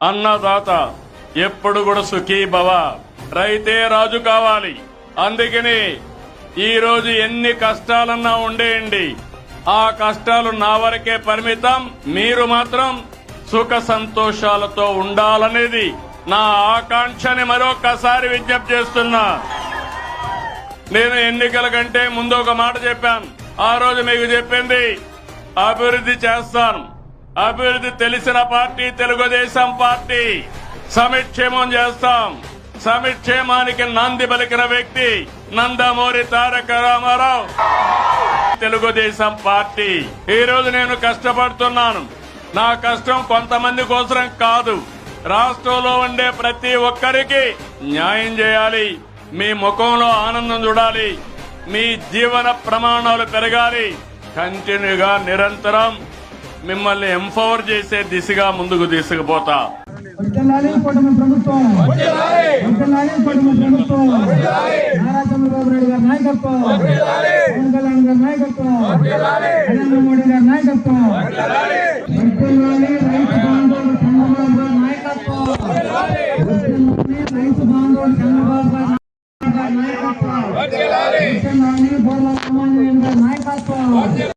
అన్నదాత ఎప్పుడు కూడా సుఖీ భవ, రైతే రాజు కావాలి. అందుకని ఈ రోజు ఎన్ని కష్టాలన్నా ఉండేయండి, ఆ కష్టాలు నా వరకే పరిమితం. మీరు మాత్రం సుఖ సంతోషాలతో ఉండాలనేది నా ఆకాంక్షని మరొకసారి విజ్ఞప్తి చేస్తున్నా. నేను ఎన్నికల కంటే ముందు ఒక మాట చెప్పాను. ఆ రోజు మీకు చెప్పింది అభివృద్ధి చేస్తాను. అభివృద్ధి తెలిసిన పార్టీ తెలుగుదేశం పార్టీ. సంక్షేమం చేస్తాం. సంక్షేమానికి నాంది పలికిన వ్యక్తి నందమూరి తారక రామారావు, తెలుగుదేశం పార్టీ. ఈ రోజు నేను కష్టపడుతున్నాను. నా కష్టం కొంతమంది కోసం కాదు, రాష్ట్రంలో ఉండే ప్రతి ఒక్కరికి న్యాయం చేయాలి. మీ ముఖంలో ఆనందం చూడాలి, మీ జీవన ప్రమాణాలు పెరగాలి. కంటిన్యూగా నిరంతరం మిమ్మల్ని ఎంపవర్ చేసే దిశగా ముందుకు తీసుకుపోతా. నారా చంద్రబాబు నాయుడు గారి నాయకత్వం, పవన్ కళ్యాణ్ గారి నాయకత్వం, నరేంద్ర మోడీ గారి నాయకత్వం, రైతు బాంధవులు చంద్రబాబు గారి నాయకత్వం, రైతు బాంధవులు చంద్రబాబు గారి నాయకత్వం, బోర్ల రామాంజనేయులు గారి నాయకత్వం.